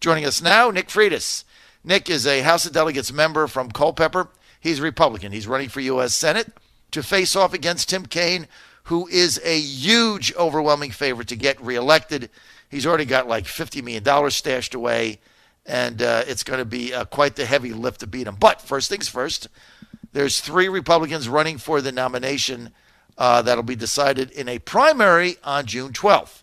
Joining us now, Nick Freitas. Nick is a House of Delegates member from Culpeper. He's a Republican. He's running for U.S. Senate to face off against Tim Kaine, who is a huge, overwhelming favorite to get reelected. He's already got like $50 million stashed away, and it's going to be quite the heavy lift to beat him. But first things first, there's 3 Republicans running for the nomination that'll be decided in a primary on June 12th.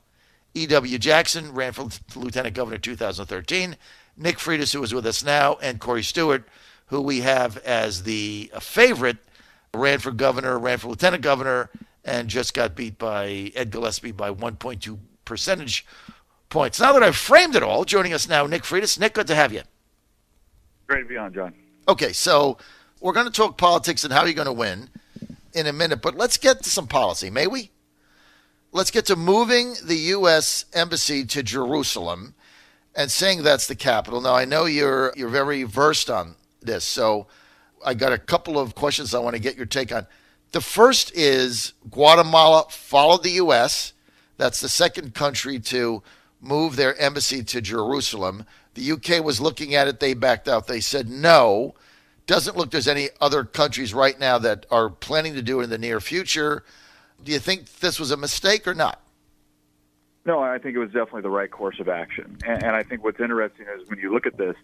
E.W. Jackson ran for Lieutenant Governor in 2013. Nick Freitas, who is with us now, and Corey Stewart, who we have as the favorite, ran for governor, ran for lieutenant governor, and just got beat by Ed Gillespie by 1.2 percentage points. Now that I've framed it all, joining us now, Nick Freitas. Nick, good to have you. Great to be on, John. Okay, so we're going to talk politics and how you're going to win in a minute, but let's get to some policy, may we? Let's get to moving the U.S. Embassy to Jerusalem and saying that's the capital. Now, I know you're very versed on this, so I got a couple of questions I want to get your take on. The first is Guatemala followed the U.S. That's the second country to move their embassy to Jerusalem. The U.K. was looking at it. They backed out. They said no. Doesn't look there's any other countries right now that are planning to do it in the near future. Do you think this was a mistake or not? No, I think it was definitely the right course of action. And I think what's interesting is when you look at this,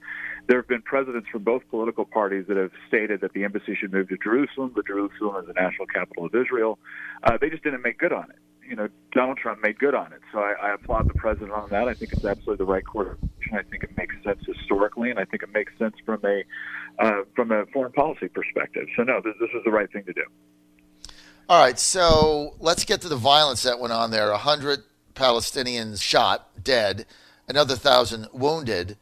there have been presidents from both political parties that have stated that the embassy should move to Jerusalem, but Jerusalem is the national capital of Israel. They just didn't make good on it. You know, Donald Trump made good on it. So I applaud the president on that. I think it's absolutely the right course of action. I think it makes sense historically, and I think it makes sense from a foreign policy perspective. So, no, this is the right thing to do. All right, so let's get to the violence that went on there. 100 Palestinians shot, dead, another 1,000 wounded.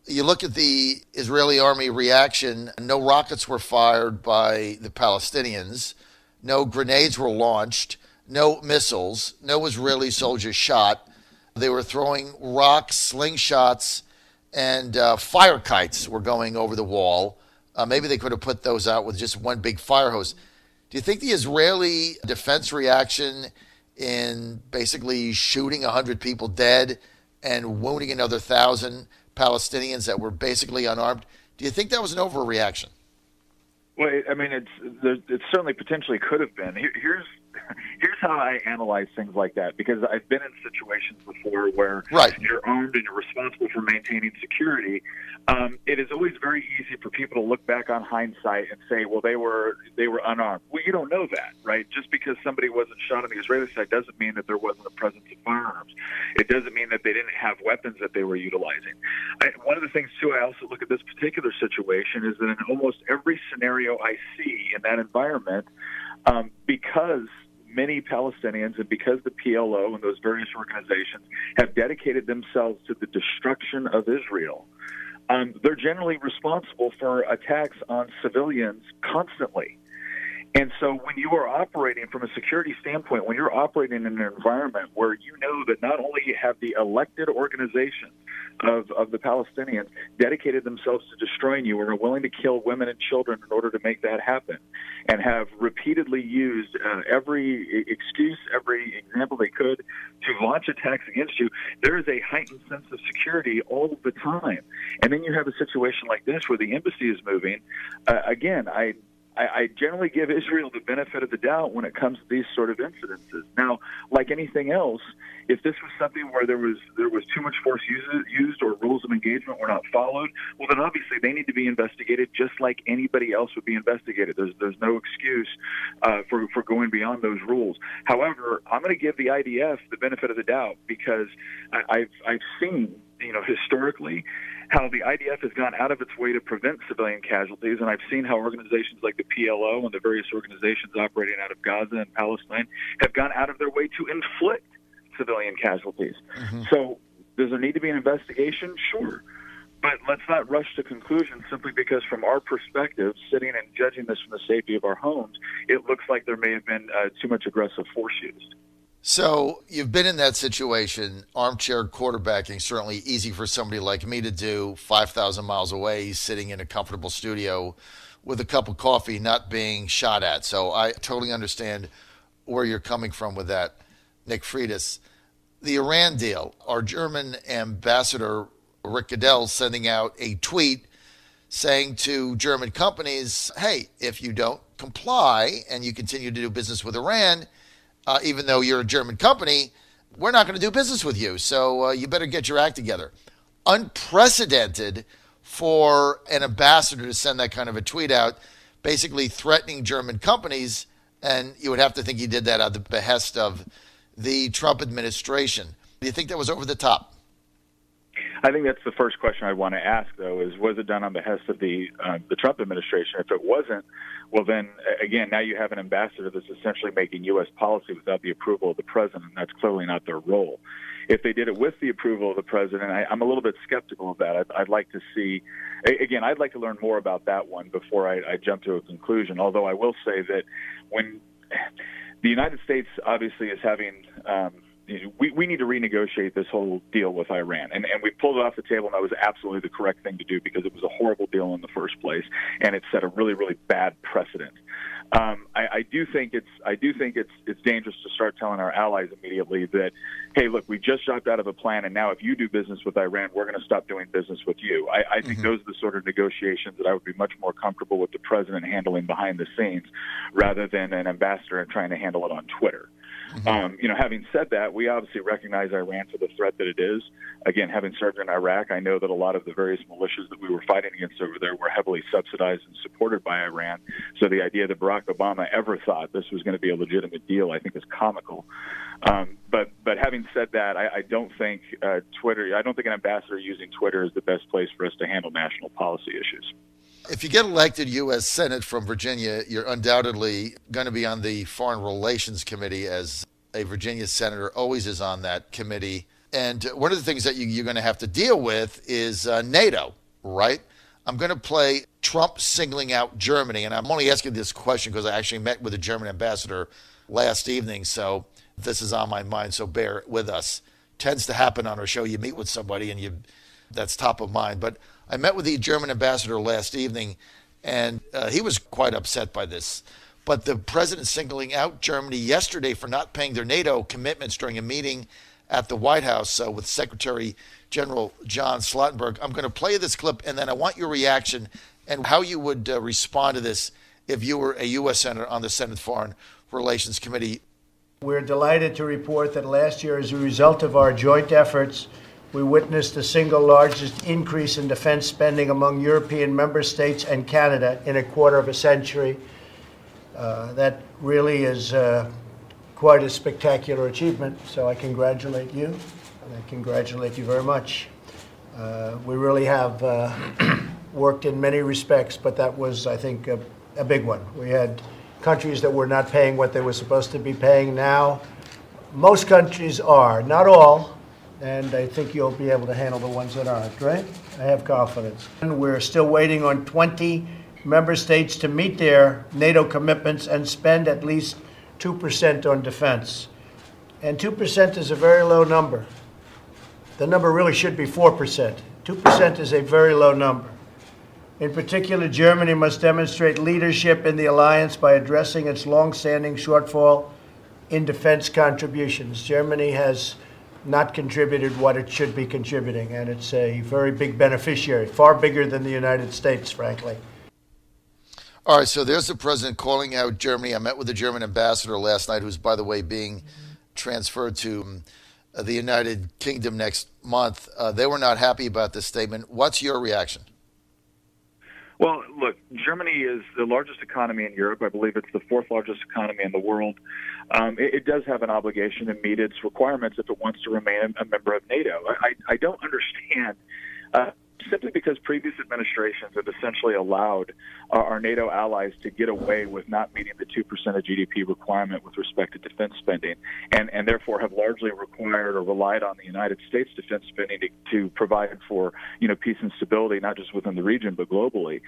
You look at the Israeli army reaction, no rockets were fired by the Palestinians, no grenades were launched, no missiles, no Israeli soldiers shot. They were throwing rocks, slingshots, and fire kites were going over the wall. Maybe they could have put those out with just one big fire hose. Do you think the Israeli defense reaction in basically shooting 100 people dead and wounding another 1,000 Palestinians that were basically unarmed, do you think that was an overreaction? Well, I mean, it certainly potentially could have been. Here's how I analyze things like that, because I've been in situations before where you're armed and you're responsible for maintaining security. It is always very easy for people to look back on hindsight and say, well, they were unarmed. Well, you don't know that, right? Just because somebody wasn't shot on the Israeli side doesn't mean that there wasn't a presence of firearms. It doesn't mean that they didn't have weapons that they were utilizing. One of the things, too, I also look at this particular situation is that in almost every scenario I see in that environment, because many Palestinians and because the PLO and those various organizations have dedicated themselves to the destruction of Israel, they're generally responsible for attacks on civilians constantly. And so when you are operating from a security standpoint, when you're operating in an environment where you know that not only have the elected organizations of the Palestinians dedicated themselves to destroying you and are willing to kill women and children in order to make that happen, and have repeatedly used every excuse, every example they could to launch attacks against you, there is a heightened sense of security all the time. And then you have a situation like this where the embassy is moving. Again, I generally give Israel the benefit of the doubt when it comes to these sort of incidences. Now, like anything else, if this was something where there was too much force used or rules of engagement were not followed, well, then obviously they need to be investigated just like anybody else would be investigated. There's no excuse for going beyond those rules. However, I'm going to give the IDF the benefit of the doubt because I've seen, historically, how the IDF has gone out of its way to prevent civilian casualties, and I've seen how organizations like the PLO and the various organizations operating out of Gaza and Palestine have gone out of their way to inflict civilian casualties. Mm-hmm. So does there need to be an investigation? Sure. But let's not rush to conclusions simply because from our perspective, sitting and judging this from the safety of our homes, it looks like there may have been too much aggressive force used. So you've been in that situation, armchair quarterbacking, certainly easy for somebody like me to do, 5,000 miles away, sitting in a comfortable studio with a cup of coffee, not being shot at. So I totally understand where you're coming from with that, Nick Freitas. The Iran deal, our German ambassador Rick Goodell sending out a tweet saying to German companies, hey, if you don't comply and you continue to do business with Iran, even though you're a German company, we're not going to do business with you. So you better get your act together. Unprecedented for an ambassador to send that kind of a tweet out, basically threatening German companies. And you would have to think he did that at the behest of the Trump administration. Do you think that was over the top? I think that's the first question I want to ask, though, is was it done on behest of the Trump administration? If it wasn't, well, then, again, now you have an ambassador that's essentially making U.S. policy without the approval of the president, and that's clearly not their role. If they did it with the approval of the president, I'm a little bit skeptical of that. I'd like to see, again, I'd like to learn more about that one before I jump to a conclusion, although I will say that when the United States obviously is having we need to renegotiate this whole deal with Iran. And we pulled it off the table, and that was absolutely the correct thing to do because it was a horrible deal in the first place, and it set a really, really bad precedent. I do think it's dangerous to start telling our allies immediately that, hey, look, we just dropped out of a plan, and now if you do business with Iran, we're going to stop doing business with you. I think those are the sort of negotiations that I would be much more comfortable with the president handling behind the scenes rather than an ambassador trying to handle it on Twitter. Having said that, we obviously recognize Iran for the threat that it is. Again, having served in Iraq, I know that a lot of the various militias that we were fighting against over there were heavily subsidized and supported by Iran. So the idea that Barack Obama ever thought this was going to be a legitimate deal, I think, is comical. But having said that, I don't think Twitter. I don't think an ambassador using Twitter is the best place for us to handle national policy issues. If you get elected U.S. Senate from Virginia, you're undoubtedly going to be on the Foreign Relations Committee, as a Virginia senator always is on that committee. And one of the things that you're going to have to deal with is NATO, right? I'm going to play Trump singling out Germany. And I'm only asking this question because I actually met with the German ambassador last evening. So this is on my mind, so bear with us. Tends to happen on our show. You meet with somebody and that's top of mind. But I met with the German ambassador last evening, and he was quite upset by this. But the president singling out Germany yesterday for not paying their NATO commitments during a meeting at the White House with Secretary General John Stoltenberg. I'm going to play this clip, and then I want your reaction and how you would respond to this if you were a U.S. Senator on the Senate Foreign Relations Committee. We're delighted to report that last year, as a result of our joint efforts, we witnessed the single largest increase in defense spending among European member states and Canada in a quarter of a century. That really is quite a spectacular achievement, so I congratulate you, and I congratulate you very much. We really have worked in many respects, but that was, I think, a big one. We had countries that were not paying what they were supposed to be paying now. Most countries are, not all, and I think you'll be able to handle the ones that aren't, right? I have confidence. And we're still waiting on 20 member states to meet their NATO commitments and spend at least 2% on defense. And 2% is a very low number. The number really should be 4%. 2% is a very low number. In particular, Germany must demonstrate leadership in the alliance by addressing its long-standing shortfall in defense contributions. Germany has not contributed what it should be contributing, and it's a very big beneficiary, far bigger than the United States, frankly. All right, so there's the president calling out Germany. I met with the German ambassador last night, who's, by the way, being transferred to the United Kingdom next month. They were not happy about this statement. What's your reaction? Well, look, Germany is the largest economy in Europe. I believe it's the fourth largest economy in the world. It does have an obligation to meet its requirements if it wants to remain a member of NATO. I don't understand, simply because previous administrations have essentially allowed our NATO allies to get away with not meeting the 2% of GDP requirement with respect to defense spending, and therefore have largely required or relied on the United States defense spending to provide for peace and stability, not just within the region but globally.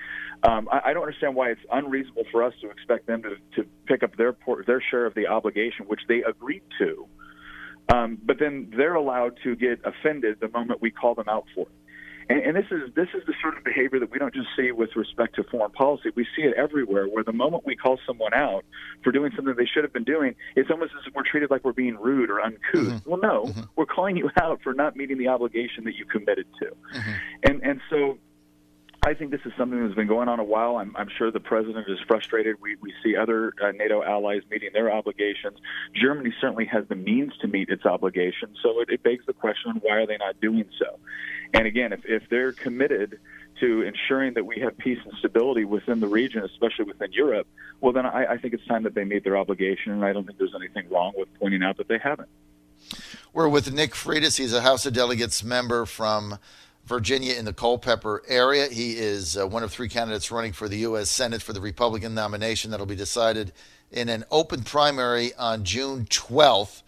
I don't understand why it's unreasonable for us to expect them to pick up their share of the obligation, which they agreed to, but then they're allowed to get offended the moment we call them out for it. And this is the sort of behavior that we don't just see with respect to foreign policy. We see it everywhere, where the moment we call someone out for doing something they should have been doing, it's almost as if we're treated like we're being rude or uncouth. Well, no, we're calling you out for not meeting the obligation that you committed to. And so I think this is something that's been going on a while. I'm sure the president is frustrated. We see other NATO allies meeting their obligations. Germany certainly has the means to meet its obligations, so it begs the question, why are they not doing so? And again, if they're committed to ensuring that we have peace and stability within the region, especially within Europe, well, then I think it's time that they meet their obligation, and I don't think there's anything wrong with pointing out that they haven't. We're with Nick Freitas. He's a House of Delegates member from Virginia in the Culpeper area. He is one of three candidates running for the U.S. Senate for the Republican nomination that will be decided in an open primary on June 12th.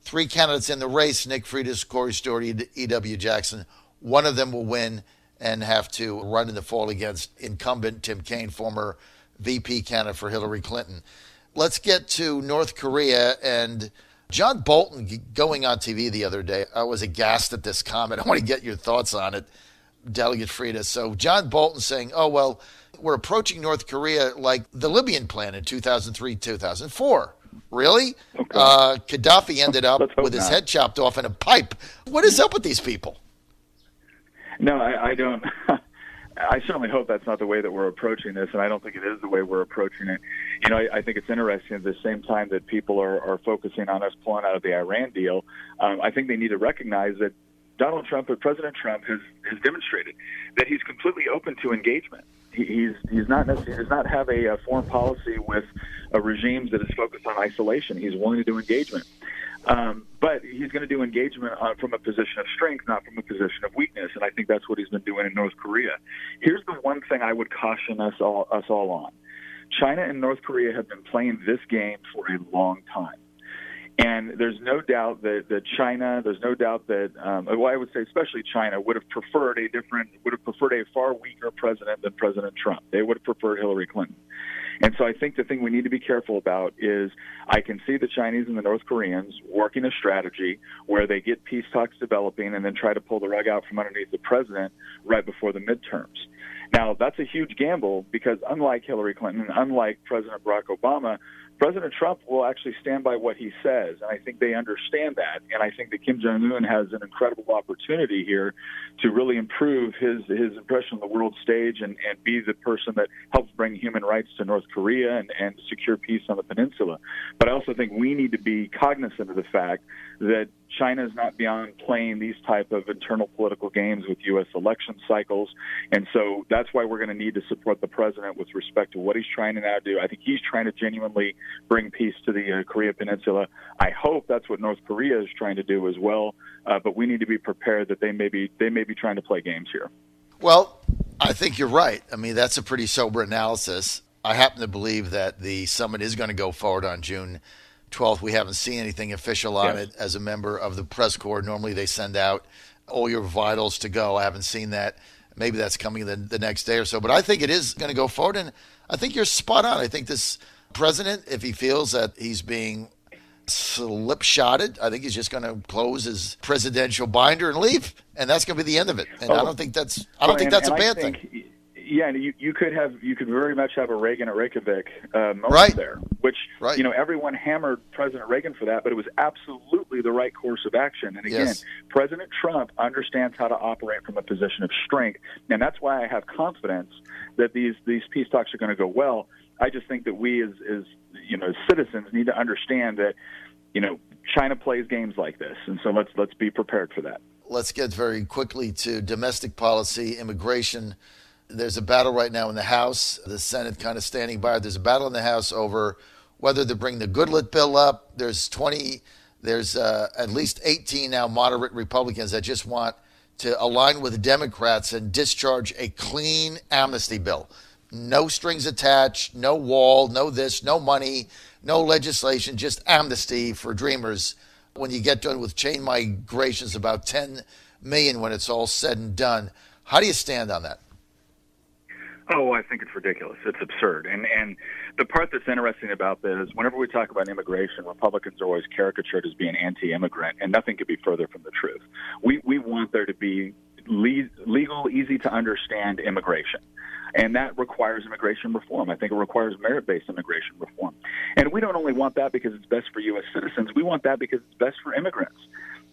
Three candidates in the race: Nick Freitas, Corey Stewart, E.W. Jackson. One of them will win and have to run in the fall against incumbent Tim Kaine, former VP candidate for Hillary Clinton. Let's get to North Korea and John Bolton going on TV the other day. I was aghast at this comment. I want to get your thoughts on it, Delegate Freitas. So John Bolton saying, oh, well, we're approaching North Korea like the Libyan plan in 2003, 2004. Really? Okay. Gaddafi ended up with his head chopped off in a pipe. What is up with these people? No, I don't. I certainly hope that's not the way that we're approaching this, and I don't think it is the way we're approaching it. You know, I think it's interesting at the same time that people are focusing on us pulling out of the Iran deal. I think they need to recognize that Donald Trump, or President Trump, has demonstrated that he's completely open to engagement. He does not have a foreign policy with regimes that is focused on isolation. He's willing to do engagement. But he's going to do engagement from a position of strength, not from a position of weakness, and I think that's what he's been doing in North Korea. Here's the one thing I would caution us all on. China and North Korea have been playing this game for a long time. And there's no doubt that China, I would say especially China, would have preferred a far weaker president than President Trump. They would have preferred Hillary Clinton. And so I think the thing we need to be careful about is I can see the Chinese and the North Koreans working a strategy where they get peace talks developing and then try to pull the rug out from underneath the president right before the midterms. Now, that's a huge gamble because unlike Hillary Clinton, unlike President Barack Obama, President Trump will actually stand by what he says, and I think they understand that. And I think that Kim Jong-un has an incredible opportunity here to really improve his impression on the world stage and be the person that helps bring human rights to North Korea and secure peace on the peninsula. But I also think we need to be cognizant of the fact that China is not beyond playing these type of internal political games with U.S. election cycles. And so that's why we're going to need to support the president with respect to what he's trying to now do. I think he's trying to genuinely bring peace to the Korea Peninsula. I hope that's what North Korea is trying to do as well. But we need to be prepared that they may be trying to play games here. Well, I think you're right. I mean, that's a pretty sober analysis. I happen to believe that the summit is going to go forward on June 12th. We haven't seen anything official on it as a member of the press corps. Normally they send out all your vitals to go. I haven't seen that. Maybe that's coming the next day or so. But I think it is going to go forward, and I think you're spot on. I think this president, if he feels that he's being slip-shotted, I think he's just going to close his presidential binder and leave, and that's going to be the end of it. And I don't think that's a bad thing. Yeah, and you could very much have a Reagan at Reykjavik moment there, which everyone hammered President Reagan for that, but it was absolutely the right course of action. And again, President Trump understands how to operate from a position of strength, and that's why I have confidence that these peace talks are going to go well. I just think that we as citizens need to understand that China plays games like this, and so let's be prepared for that. Let's get very quickly to domestic policy, immigration. There's a battle right now in the House, the Senate kind of standing by. There's a battle in the House over whether to bring the Goodlet bill up. There's at least 18 now moderate Republicans that just want to align with the Democrats and discharge a clean amnesty bill. No strings attached, no wall, no this, no money, no legislation, just amnesty for dreamers. When you get done with chain migrations, about 10 million when it's all said and done. How do you stand on that? Oh, I think it's ridiculous. It's absurd. And the part that's interesting about this is whenever we talk about immigration, Republicans are always caricatured as being anti-immigrant, and nothing could be further from the truth. We want there to be legal, easy to understand immigration. And that requires immigration reform. I think it requires merit-based immigration reform. And we don't only want that because it's best for U.S. citizens. We want that because it's best for immigrants.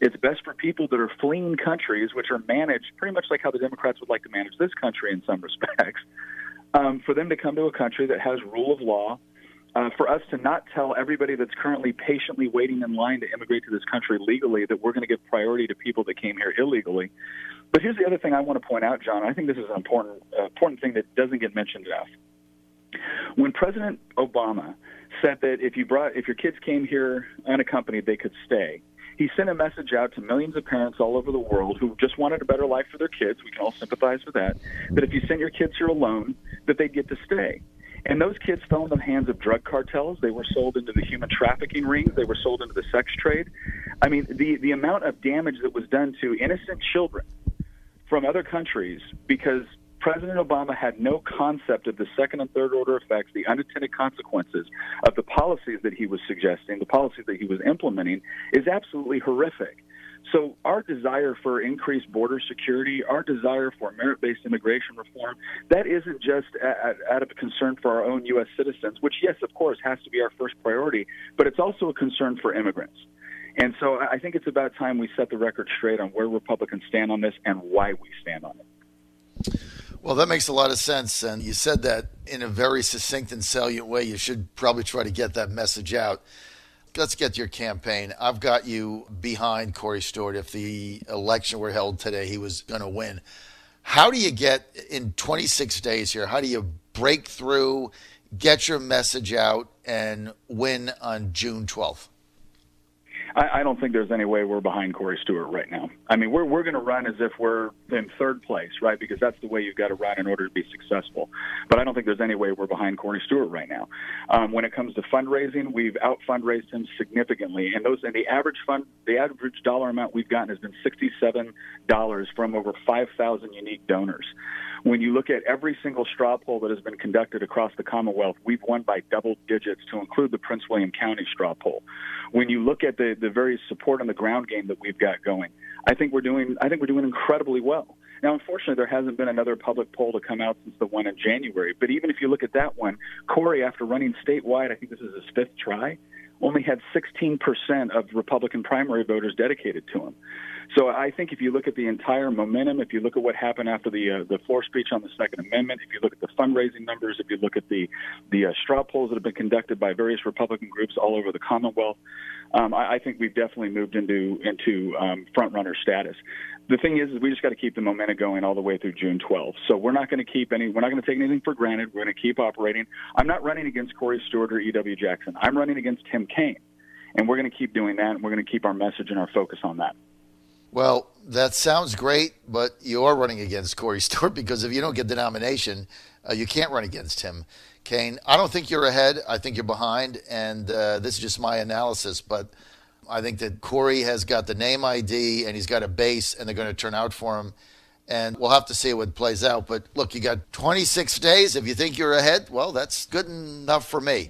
It's best for people that are fleeing countries which are managed pretty much like how the Democrats would like to manage this country in some respects, for them to come to a country that has rule of law, for us to not tell everybody that's currently patiently waiting in line to immigrate to this country legally that we're going to give priority to people that came here illegally. But here's the other thing I want to point out, John. I think this is an important thing that doesn't get mentioned enough. When President Obama said that if your kids came here unaccompanied, they could stay, he sent a message out to millions of parents all over the world who just wanted a better life for their kids. We can all sympathize with that. That if you sent your kids here alone, that they'd get to stay. And those kids fell in the hands of drug cartels. They were sold into the human trafficking rings. They were sold into the sex trade. I mean, the amount of damage that was done to innocent children from other countries because President Obama had no concept of the second and third order effects, the unintended consequences of the policies that he was suggesting, the policies that he was implementing, is absolutely horrific. So our desire for increased border security, our desire for merit-based immigration reform, that isn't just out of concern for our own U.S. citizens, which, yes, of course, has to be our first priority, but it's also a concern for immigrants. And so I think it's about time we set the record straight on where Republicans stand on this and why we stand on it. Well, that makes a lot of sense, and you said that in a very succinct and salient way. You should probably try to get that message out. Let's get to your campaign. I've got you behind Corey Stewart. If the election were held today, he was going to win. How do you get, in 26 days here, how do you break through, get your message out, and win on June 12th? I don't think there's any way we're behind Corey Stewart right now. I mean, we're going to run as if we're in third place, right? Because that's the way you've got to run in order to be successful. But I don't think there's any way we're behind Corey Stewart right now. When it comes to fundraising, we've out-fundraised him significantly, and the average dollar amount we've gotten has been $67 from over 5,000 unique donors. When you look at every single straw poll that has been conducted across the Commonwealth, we've won by double digits, to include the Prince William County straw poll. When you look at the very support on the ground game that we've got going, I think we're doing incredibly well. Now, unfortunately, there hasn't been another public poll to come out since the one in January. But even if you look at that one, Corey, after running statewide, I think this is his fifth try, only had 16% of Republican primary voters dedicated to him. So I think if you look at the entire momentum, if you look at what happened after the floor speech on the Second Amendment, if you look at the fundraising numbers, if you look at the straw polls that have been conducted by various Republican groups all over the Commonwealth, I think we've definitely moved into front-runner status. The thing is we just got to keep the momentum going all the way through June 12th. So we're not going to take anything for granted. We're going to keep operating. I'm not running against Corey Stewart or E.W. Jackson. I'm running against Tim Kaine, and we're going to keep doing that, and we're going to keep our message and our focus on that. Well, that sounds great, but you are running against Corey Stewart because if you don't get the nomination, you can't run against him. Kaine, I don't think you're ahead. I think you're behind, and this is just my analysis, but I think that Corey has got the name ID and he's got a base, and they're going to turn out for him, and we'll have to see what plays out. But look, you got 26 days. If you think you're ahead, well, that's good enough for me.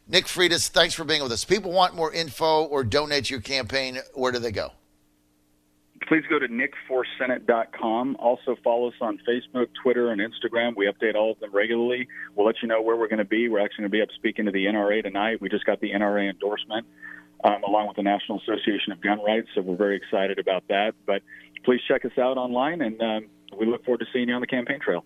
Nick Freitas, thanks for being with us. People want more info or donate to your campaign. Where do they go? Please go to nickforsenate.com. Also follow us on Facebook, Twitter, and Instagram. We update all of them regularly. We'll let you know where we're going to be. We're actually going to be up speaking to the NRA tonight. We just got the NRA endorsement along with the National Association of Gun Rights, so we're very excited about that. But please check us out online, and we look forward to seeing you on the campaign trail.